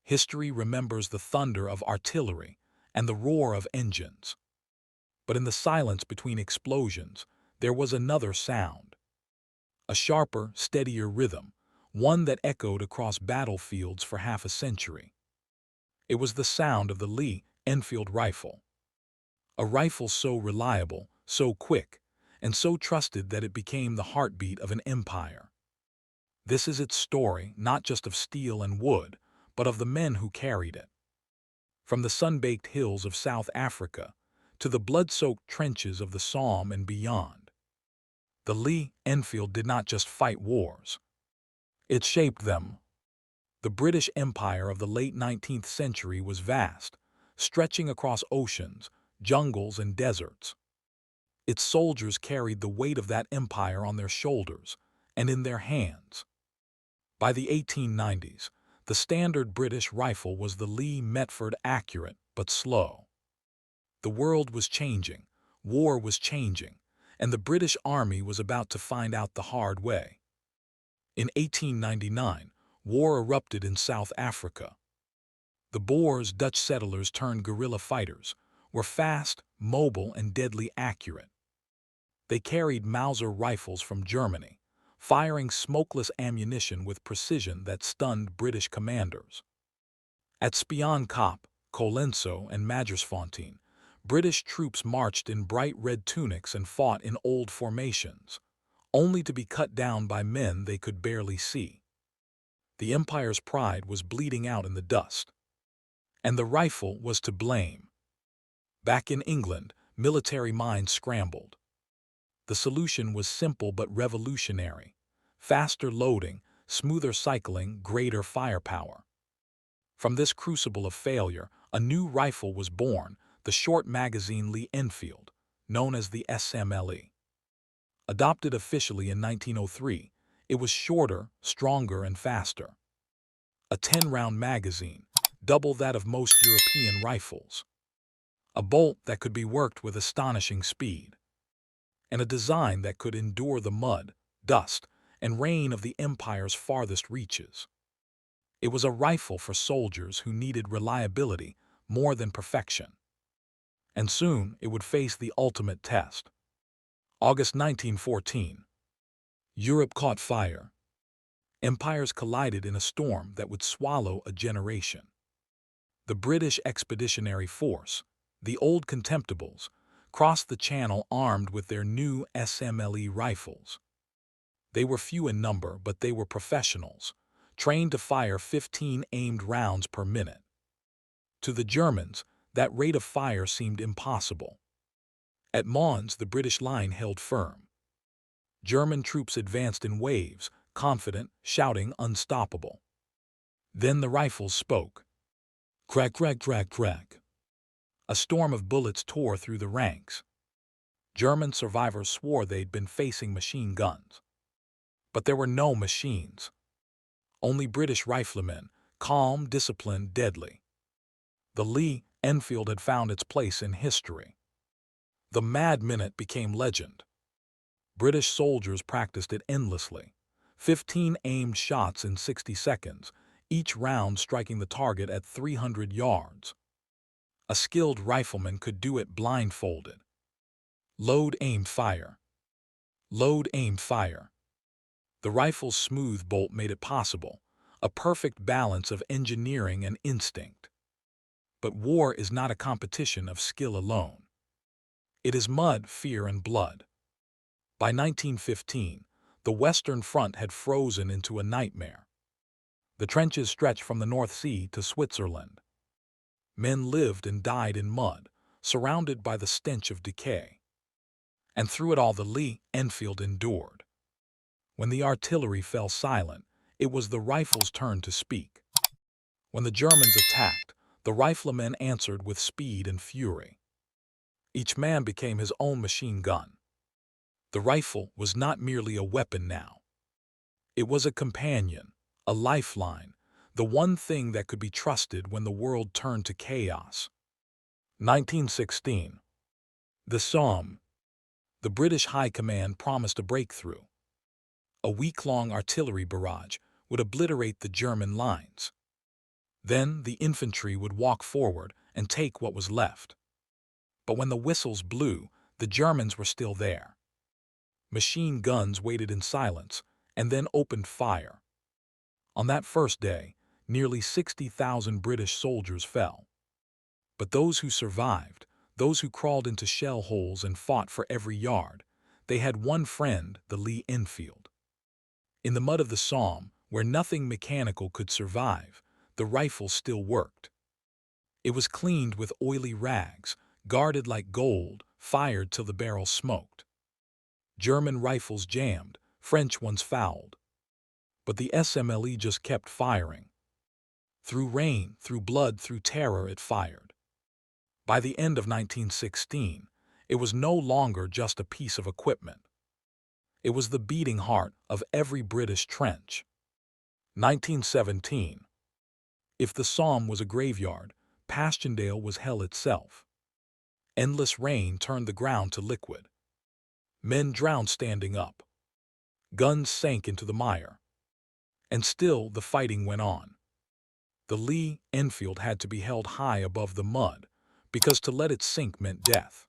History remembers the thunder of artillery and the roar of engines. But in the silence between explosions, there was another sound. A sharper, steadier rhythm, one that echoed across battlefields for half a century. It was the sound of the Lee Enfield rifle. A rifle so reliable, so quick, and so trusted that it became the heartbeat of an empire. This is its story, not just of steel and wood, but of the men who carried it. From the sun-baked hills of South Africa to the blood-soaked trenches of the Somme and beyond, the Lee Enfield did not just fight wars. It shaped them. The British Empire of the late 19th century was vast, stretching across oceans, jungles, and deserts. Its soldiers carried the weight of that empire on their shoulders and in their hands. By the 1890s, the standard British rifle was the Lee Metford, accurate but slow. The world was changing, war was changing, and the British Army was about to find out the hard way. In 1899, war erupted in South Africa. The Boers, Dutch settlers turned guerrilla fighters, were fast, mobile, and deadly accurate. They carried Mauser rifles from Germany, firing smokeless ammunition with precision that stunned British commanders. At Spion Kop, Colenso, and Magersfontein, British troops marched in bright red tunics and fought in old formations, only to be cut down by men they could barely see. The Empire's pride was bleeding out in the dust. And the rifle was to blame. Back in England, military minds scrambled. The solution was simple but revolutionary: faster loading, smoother cycling, greater firepower. From this crucible of failure, a new rifle was born, the short-magazine Lee Enfield, known as the SMLE. Adopted officially in 1903, it was shorter, stronger, and faster. A 10-round magazine, double that of most European rifles. A bolt that could be worked with astonishing speed. And a design that could endure the mud, dust, and rain of the Empire's farthest reaches. It was a rifle for soldiers who needed reliability more than perfection. And soon it would face the ultimate test. August 1914. Europe caught fire. Empires collided in a storm that would swallow a generation. The British Expeditionary Force, the old Contemptibles, crossed the Channel armed with their new SMLE rifles. They were few in number, but they were professionals, trained to fire 15 aimed rounds per minute. To the Germans, that rate of fire seemed impossible. At Mons, the British line held firm. German troops advanced in waves, confident, shouting, unstoppable. Then the rifles spoke. Crack, crack, crack, crack. A storm of bullets tore through the ranks. German survivors swore they'd been facing machine guns. But there were no machines. Only British riflemen, calm, disciplined, deadly. The Lee Enfield had found its place in history. The Mad Minute became legend. British soldiers practiced it endlessly. 15 aimed shots in 60 seconds, each round striking the target at 300 yards. A skilled rifleman could do it blindfolded. Load, aim, fire. Load, aim, fire. The rifle's smooth bolt made it possible, a perfect balance of engineering and instinct. But war is not a competition of skill alone. It is mud, fear, and blood. By 1915, the Western Front had frozen into a nightmare. The trenches stretched from the North Sea to Switzerland. Men lived and died in mud, surrounded by the stench of decay. And through it all, the Lee Enfield endured. When the artillery fell silent, it was the rifle's turn to speak. When the Germans attacked, the riflemen answered with speed and fury. Each man became his own machine gun. The rifle was not merely a weapon now. It was a companion, a lifeline, the one thing that could be trusted when the world turned to chaos. 1916. The Somme. The British High Command promised a breakthrough. A week-long artillery barrage would obliterate the German lines. Then the infantry would walk forward and take what was left. But when the whistles blew, the Germans were still there. Machine guns waited in silence and then opened fire. On that first day, nearly 60,000 British soldiers fell. But those who survived, those who crawled into shell holes and fought for every yard, they had one friend, the Lee Enfield. In the mud of the Somme, where nothing mechanical could survive, the rifle still worked. It was cleaned with oily rags, guarded like gold, fired till the barrel smoked. German rifles jammed, French ones fouled. But the SMLE just kept firing. Through rain, through blood, through terror it fired. By the end of 1916, it was no longer just a piece of equipment. It was the beating heart of every British trench. 1917. If the Somme was a graveyard, Passchendaele was hell itself. Endless rain turned the ground to liquid. Men drowned standing up. Guns sank into the mire. And still the fighting went on. The Lee Enfield had to be held high above the mud, because to let it sink meant death.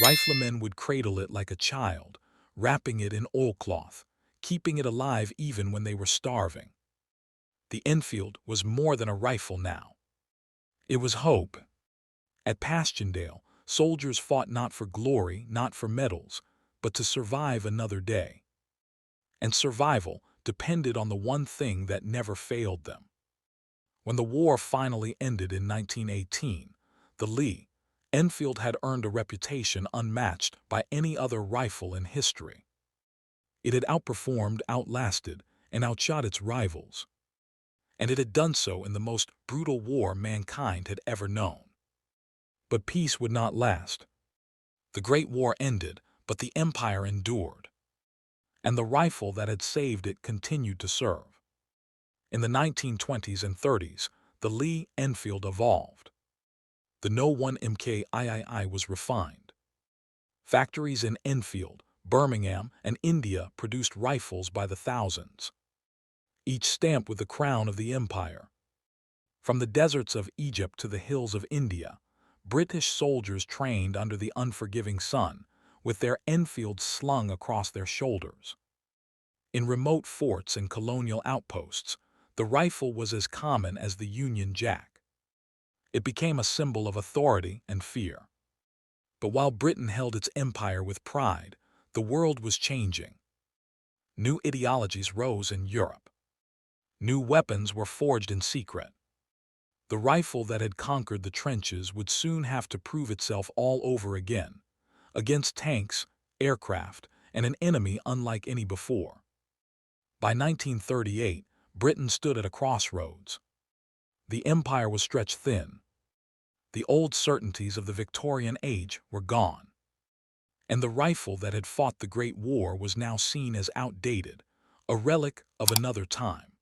Riflemen would cradle it like a child, wrapping it in oilcloth, keeping it alive even when they were starving. The Enfield was more than a rifle now. It was hope. At Passchendaele, soldiers fought not for glory, not for medals, but to survive another day. And survival depended on the one thing that never failed them. When the war finally ended in 1918, the Lee Enfield had earned a reputation unmatched by any other rifle in history. It had outperformed, outlasted, and outshot its rivals. And it had done so in the most brutal war mankind had ever known. But peace would not last. The Great War ended, but the empire endured. And the rifle that had saved it continued to serve. In the 1920s and 30s, the Lee Enfield evolved. The No 1 MKII was refined. Factories in Enfield, Birmingham, and India produced rifles by the thousands, each stamped with the crown of the empire. From the deserts of Egypt to the hills of India, British soldiers trained under the unforgiving sun, with their Enfields slung across their shoulders. In remote forts and colonial outposts, the rifle was as common as the Union Jack. It became a symbol of authority and fear. But while Britain held its empire with pride, the world was changing. New ideologies rose in Europe. New weapons were forged in secret. The rifle that had conquered the trenches would soon have to prove itself all over again, against tanks, aircraft, and an enemy unlike any before. By 1938, Britain stood at a crossroads. The empire was stretched thin. The old certainties of the Victorian age were gone. And the rifle that had fought the Great War was now seen as outdated, a relic of another time.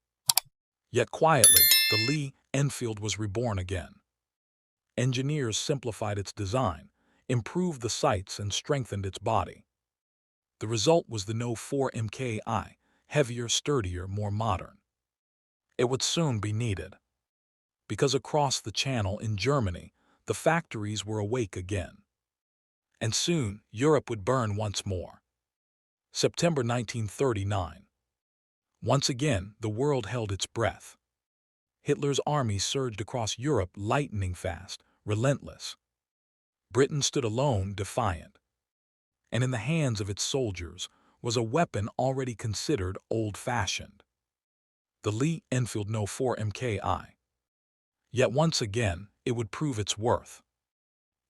Yet quietly, the Lee Enfield was reborn again. Engineers simplified its design, improved the sights, and strengthened its body. The result was the No 4 MKI, heavier, sturdier, more modern. It would soon be needed. Because across the channel in Germany, the factories were awake again. And soon, Europe would burn once more. September 1939. Once again, the world held its breath. Hitler's army surged across Europe lightning fast, relentless. Britain stood alone, defiant. And in the hands of its soldiers was a weapon already considered old-fashioned. The Lee Enfield No 4 MKI. Yet once again, it would prove its worth.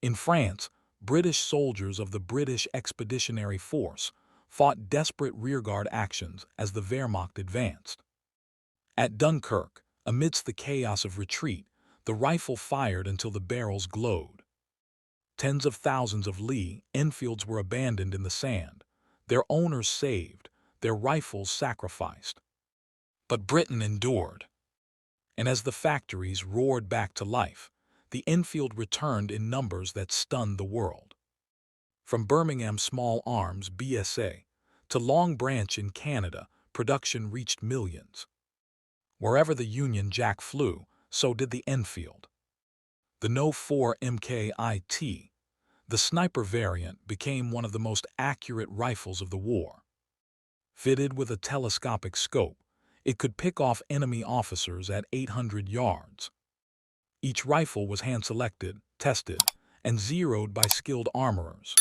In France, British soldiers of the British Expeditionary Force fought desperate rearguard actions as the Wehrmacht advanced. At Dunkirk, amidst the chaos of retreat, the rifle fired until the barrels glowed. Tens of thousands of Lee Enfields were abandoned in the sand, their owners saved, their rifles sacrificed. But Britain endured. And as the factories roared back to life, the Enfield returned in numbers that stunned the world. From Birmingham Small Arms (BSA) to Long Branch in Canada, production reached millions. Wherever the Union Jack flew, so did the Enfield. The No. 4 MKIT, the sniper variant, became one of the most accurate rifles of the war. Fitted with a telescopic scope, it could pick off enemy officers at 800 yards. Each rifle was hand-selected, tested, and zeroed by skilled armorers.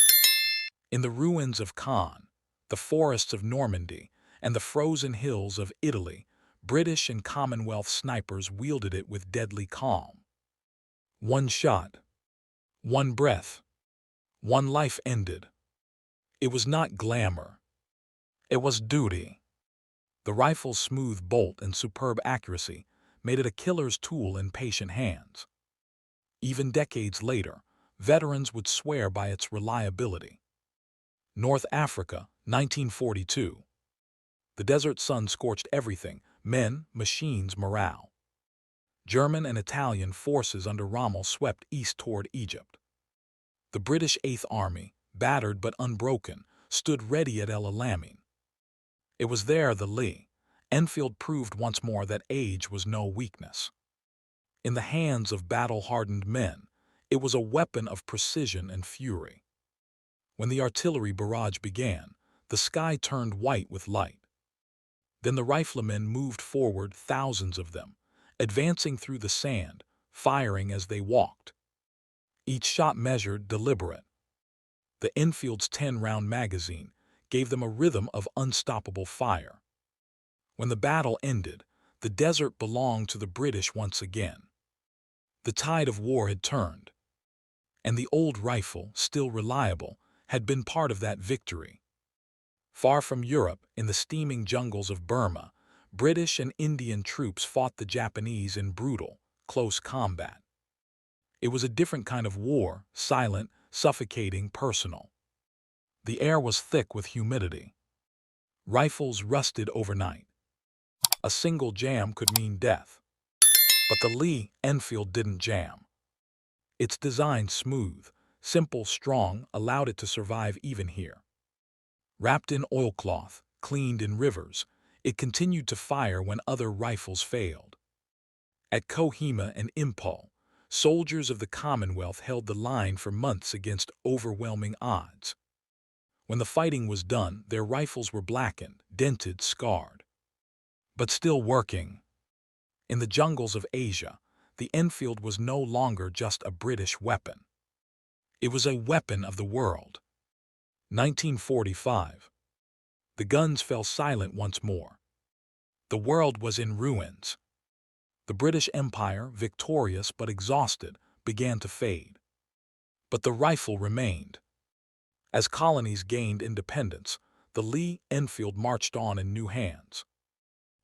In the ruins of Caen, the forests of Normandy, and the frozen hills of Italy, British and Commonwealth snipers wielded it with deadly calm. One shot, one breath, one life ended. It was not glamour. It was duty. The rifle's smooth bolt and superb accuracy made it a killer's tool in patient hands. Even decades later, veterans would swear by its reliability. North Africa, 1942. The desert sun scorched everything: men, machines, morale. German and Italian forces under Rommel swept east toward Egypt. The British Eighth Army, battered but unbroken, stood ready at El Alamein. It was there the Lee Enfield proved once more that age was no weakness. In the hands of battle-hardened men, it was a weapon of precision and fury. When the artillery barrage began, the sky turned white with light. Then the riflemen moved forward, thousands of them, advancing through the sand, firing as they walked. Each shot measured, deliberate. The Enfield's 10-round magazine gave them a rhythm of unstoppable fire. When the battle ended, the desert belonged to the British once again. The tide of war had turned, and the old rifle, still reliable, had been part of that victory. Far from Europe, in the steaming jungles of Burma, British and Indian troops fought the Japanese in brutal, close combat. It was a different kind of war, silent, suffocating, personal. The air was thick with humidity. Rifles rusted overnight. A single jam could mean death. But the Lee Enfield didn't jam. Its design, smooth, simple, strong, allowed it to survive even here. Wrapped in oilcloth, cleaned in rivers, it continued to fire when other rifles failed. At Kohima and Impol, soldiers of the Commonwealth held the line for months against overwhelming odds. When the fighting was done, their rifles were blackened, dented, scarred, but still working. In the jungles of Asia, the Enfield was no longer just a British weapon. It was a weapon of the world. 1945. The guns fell silent once more. The world was in ruins. The British Empire, victorious but exhausted, began to fade. But the rifle remained. As colonies gained independence, the Lee Enfield marched on in new hands.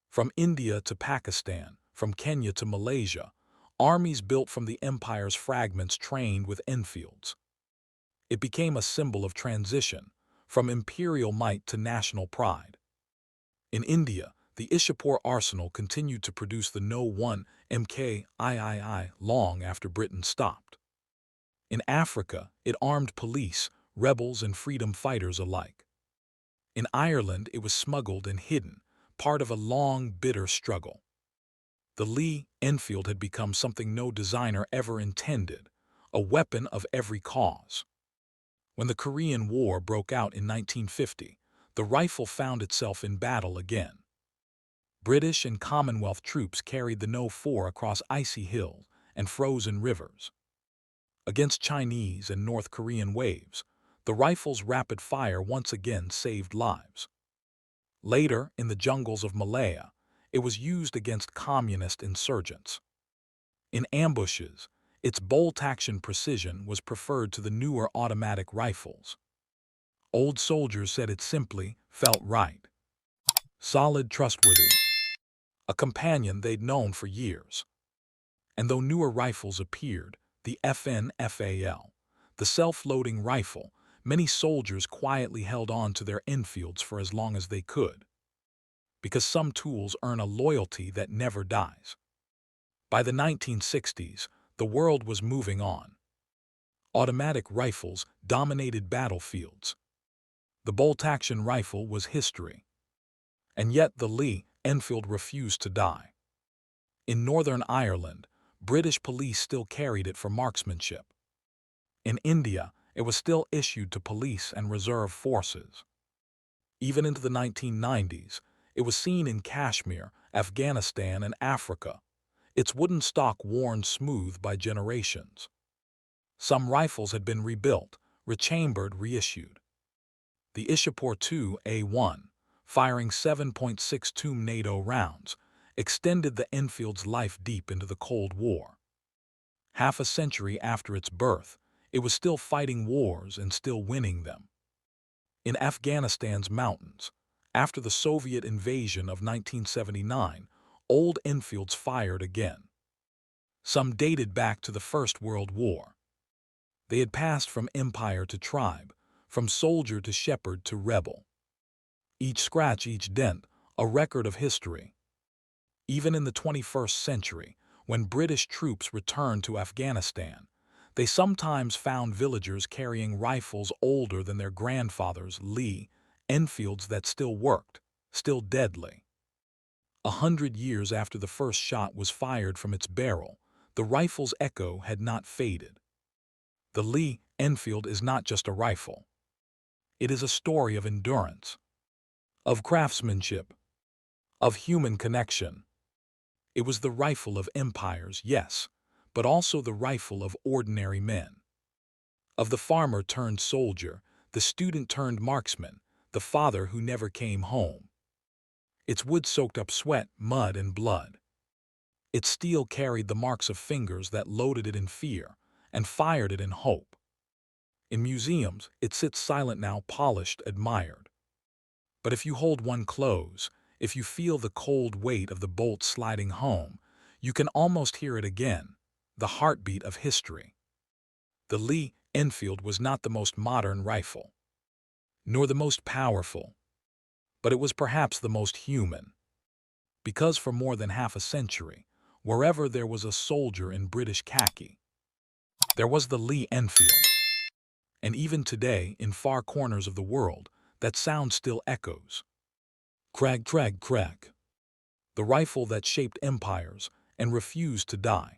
From India to Pakistan, from Kenya to Malaysia, armies built from the empire's fragments trained with Enfields. It became a symbol of transition, from imperial might to national pride. In India, the Ishapur arsenal continued to produce the No. 1 MKII long after Britain stopped. In Africa, it armed police, rebels, and freedom fighters alike. In Ireland, it was smuggled and hidden, part of a long, bitter struggle. The Lee Enfield had become something no designer ever intended, a weapon of every cause. When the Korean War broke out in 1950, the rifle found itself in battle again. British and Commonwealth troops carried the No. 4 across icy hills and frozen rivers. Against Chinese and North Korean waves, the rifle's rapid fire once again saved lives. Later, in the jungles of Malaya, it was used against communist insurgents. In ambushes, its bolt-action precision was preferred to the newer automatic rifles. Old soldiers said it simply felt right. Solid, trustworthy. A companion they'd known for years. And though newer rifles appeared, the FNFAL, the self-loading rifle, many soldiers quietly held on to their Enfields for as long as they could. Because some tools earn a loyalty that never dies. By the 1960s, the world was moving on. Automatic rifles dominated battlefields. The bolt-action rifle was history. And yet the Lee Enfield refused to die. In Northern Ireland, British police still carried it for marksmanship. In India, it was still issued to police and reserve forces. Even into the 1990s, it was seen in Kashmir, Afghanistan, and Africa, its wooden stock worn smooth by generations. Some rifles had been rebuilt, rechambered, reissued. The Ishapur II-A1, firing 7.62 NATO rounds, extended the Enfield's life deep into the Cold War. Half a century after its birth, it was still fighting wars and still winning them. In Afghanistan's mountains, after the Soviet invasion of 1979, old Enfields fired again. Some dated back to the First World War. They had passed from empire to tribe, from soldier to shepherd to rebel. Each scratch, each dent, a record of history. Even in the 21st century, when British troops returned to Afghanistan, they sometimes found villagers carrying rifles older than their grandfathers' Lee Enfields that still worked, still deadly. 100 years after the first shot was fired from its barrel, the rifle's echo had not faded. The Lee Enfield is not just a rifle. It is a story of endurance, of craftsmanship, of human connection. It was the rifle of empires, yes, but also the rifle of ordinary men. Of the farmer turned soldier, the student turned marksman, the father who never came home. Its wood soaked up sweat, mud, and blood. Its steel carried the marks of fingers that loaded it in fear and fired it in hope. In museums, it sits silent now, polished, admired. But if you hold one close, if you feel the cold weight of the bolt sliding home, you can almost hear it again, the heartbeat of history. The Lee Enfield was not the most modern rifle, nor the most powerful, but it was perhaps the most human. Because for more than half a century, wherever there was a soldier in British khaki, there was the Lee Enfield. And even today, in far corners of the world, that sound still echoes. Crag, crag, crag. The rifle that shaped empires and refused to die.